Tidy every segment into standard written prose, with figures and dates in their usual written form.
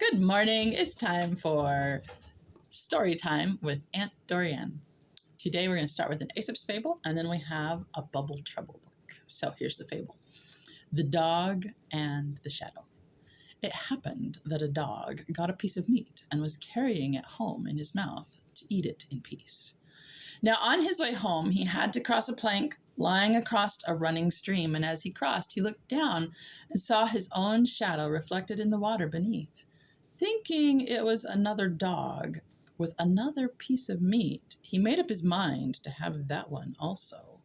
Good morning. It's time for story time with Aunt Dorianne. Today we're going to start with an Aesop's fable, and then we have a bubble trouble book. So here's the fable. The Dog and the Shadow. It happened that a dog got a piece of meat and was carrying it home in his mouth to eat it in peace. Now on his way home, he had to cross a plank lying across a running stream, and as he crossed, he looked down and saw his own shadow reflected in the water beneath. Thinking it was another dog with another piece of meat, he made up his mind to have that one also.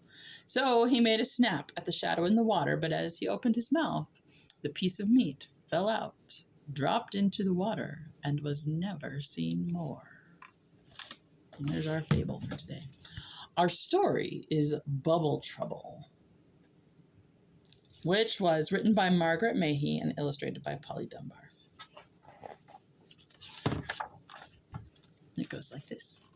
So he made a snap at the shadow in the water, but as he opened his mouth, the piece of meat fell out, dropped into the water, and was never seen more. And there's our fable for today. Our story is Bubble Trouble, which was written by Margaret Mahy and illustrated by Dunbar. It goes like this.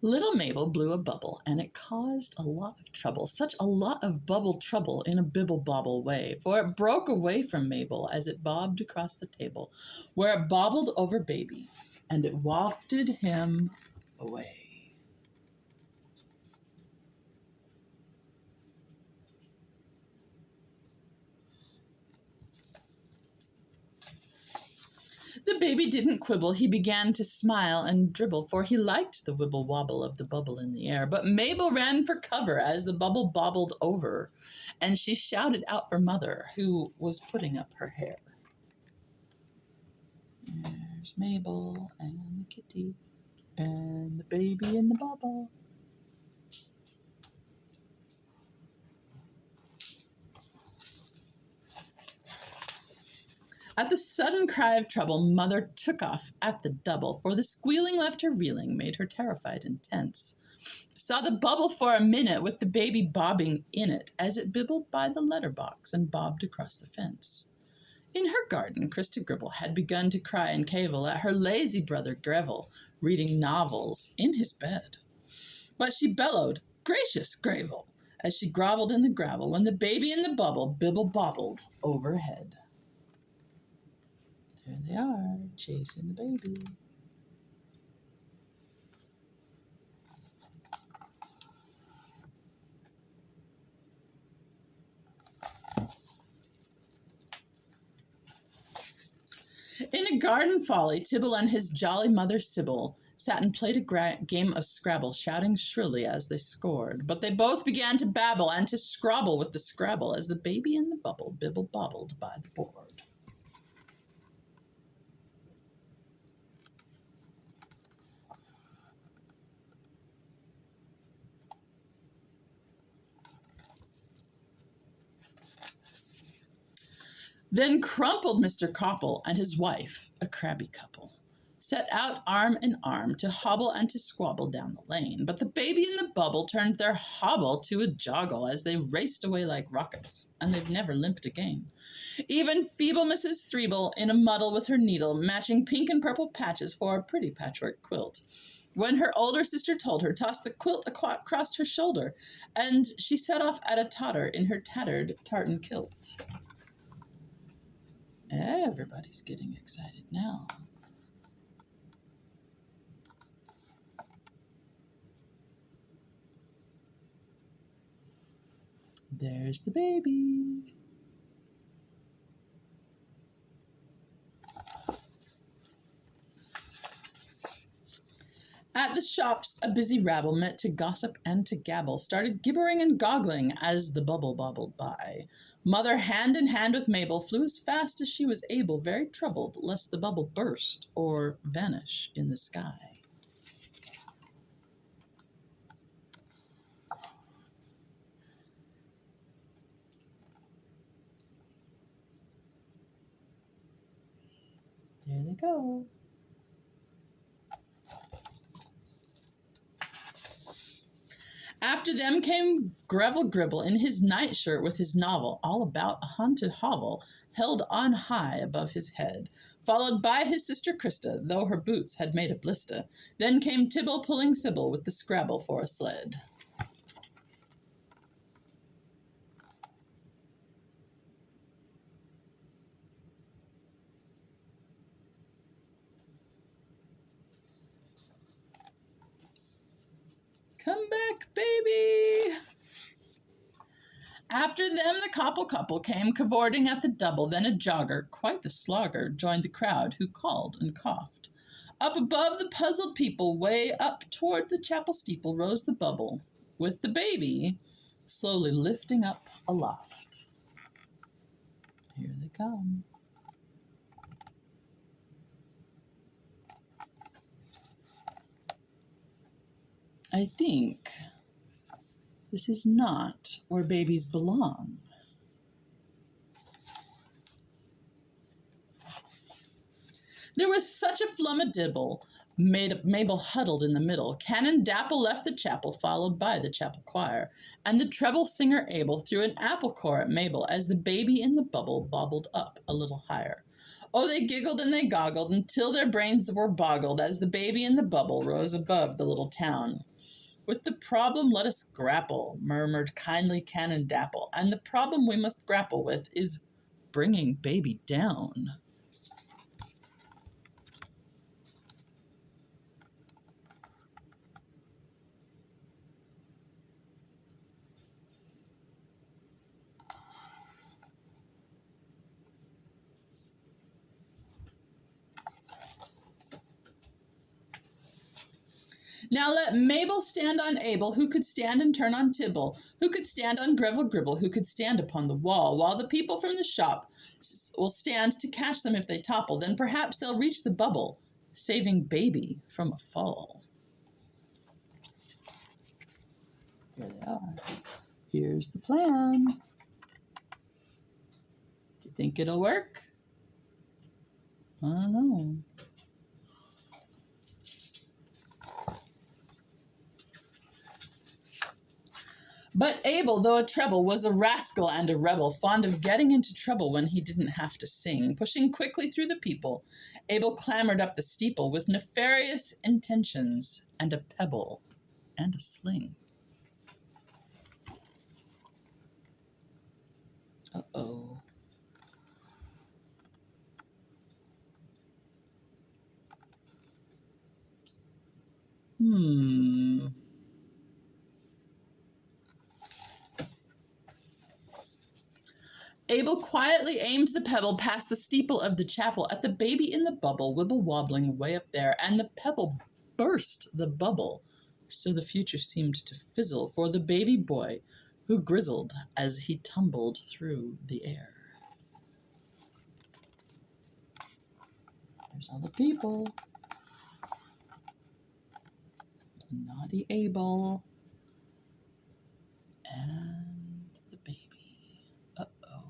Little Mabel blew a bubble, and it caused a lot of trouble, such a lot of bubble trouble in a bibble-bobble way, for it broke away from Mabel as it bobbed across the table, where it bobbled over Baby, and it wafted him away. The baby didn't quibble, he began to smile and dribble, for he liked the wibble-wobble of the bubble in the air. But Mabel ran for cover as the bubble bobbled over, and she shouted out for Mother, who was putting up her hair. There's Mabel and the kitty and the baby in the bubble. At the sudden cry of trouble, Mother took off at the double, for the squealing left her reeling, made her terrified and tense. Saw the bubble for a minute with the baby bobbing in it as it bibbled by the letterbox and bobbed across the fence. In her garden, Christa Gribble had begun to cry and cavil at her lazy brother Greville, reading novels in his bed. But she bellowed, "Gracious, Greville," as she grovelled in the gravel when the baby in the bubble bibble-bobbled overhead. There they are, chasing the baby. In a garden folly, Tibble and his jolly mother Sybil sat and played a game of Scrabble, shouting shrilly as they scored. But they both began to babble and to scrabble with the Scrabble as the baby in the bubble bibble-bobbled by the board. Then crumpled Mr. Copple and his wife, a crabby couple, set out arm in arm to hobble and to squabble down the lane. But the baby in the bubble turned their hobble to a joggle as they raced away like rockets, and they've never limped again. Even feeble Mrs. Threeble, in a muddle with her needle, matching pink and purple patches for a pretty patchwork quilt, when her older sister told her, tossed the quilt across her shoulder, and she set off at a totter in her tattered tartan kilt. Everybody's getting excited now. There's the baby. At the shops, a busy rabble met to gossip and to gabble, started gibbering and goggling as the bubble bobbled by. Mother, hand in hand with Mabel, flew as fast as she was able, very troubled lest the bubble burst or vanish in the sky. There they go. After them came Greville Gribble in his nightshirt with his novel, all about a haunted hovel, held on high above his head, followed by his sister Christa, though her boots had made a blister. Then came Tibble pulling Sybil with the Scrabble for a sled. Come back, baby. After them the couple came cavorting at the double. Then a jogger, quite the slogger, joined the crowd, who called and coughed. Up above the puzzled people, way up toward the chapel steeple, rose the bubble, with the baby slowly lifting up aloft. Here they come. I think this is not where babies belong. There was such a flummadibble. Mabel huddled in the middle. Canon Dapple left the chapel, followed by the chapel choir, and the treble singer Abel threw an apple core at Mabel as the baby in the bubble bobbled up a little higher. Oh, they giggled and they goggled until their brains were boggled as the baby in the bubble rose above the little town. With the problem let us grapple, murmured kindly Canon Dapple, and the problem we must grapple with is bringing baby down. Now let Mabel stand on Abel, who could stand and turn on Tibble, who could stand on Greville Gribble, who could stand upon the wall, while the people from the shop will stand to catch them if they topple. Then perhaps they'll reach the bubble, saving baby from a fall. Here they are. Here's the plan. Do you think it'll work? I don't know. But Abel, though a treble, was a rascal and a rebel, fond of getting into trouble when he didn't have to sing. Pushing quickly through the people, Abel clambered up the steeple with nefarious intentions and a pebble and a sling. Uh-oh. Abel quietly aimed the pebble past the steeple of the chapel at the baby in the bubble, wibble-wobbling way up there, and the pebble burst the bubble, so the future seemed to fizzle for the baby boy, who grizzled as he tumbled through the air. There's all the people. Naughty Abel. And the baby. Uh-oh.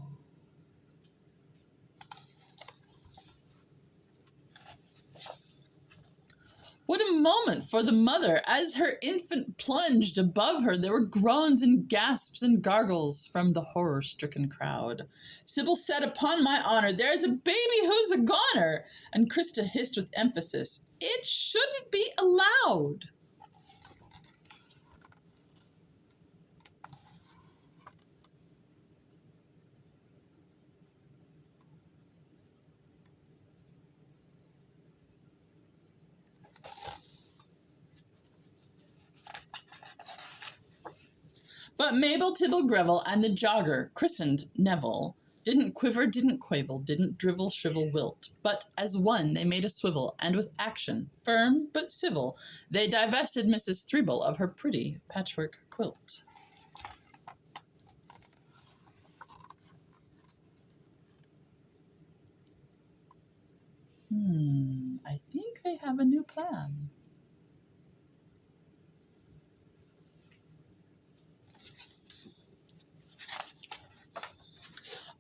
What a moment for the mother! As her infant plunged above her, there were groans and gasps and gargles from the horror-stricken crowd. Sybil said, "Upon my honor, there's a baby who's a goner!" And Krista hissed with emphasis, "It shouldn't be allowed!" But Mabel, Tibble, Greville, and the jogger, christened Neville, didn't quiver, didn't quavel, didn't drivel, shrivel, wilt, but as one they made a swivel, and with action, firm but civil, they divested Mrs. Threeble of her pretty patchwork quilt. I think they have a new plan.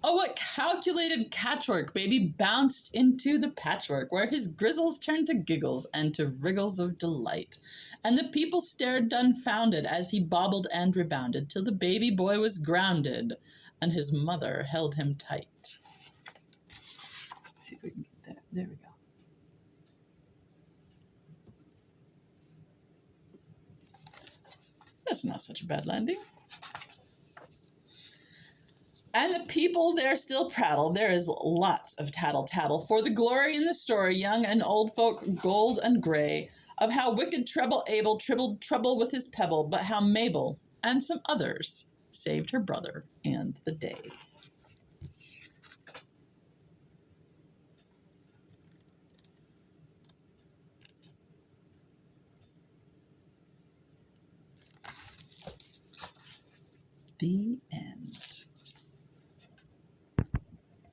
Oh, what calculated catchwork! Baby bounced into the patchwork, where his grizzles turned to giggles and to wriggles of delight. And the people stared dumbfounded as he bobbled and rebounded, till the baby boy was grounded, and his mother held him tight. Let's see if we can get that. There we go. That's not such a bad landing. And the people there still prattle. There is lots of tattle-tattle. For the glory in the story, young and old folk, gold and gray, of how wicked treble Abel tribbled trouble with his pebble, but how Mabel and some others saved her brother and the day. The end.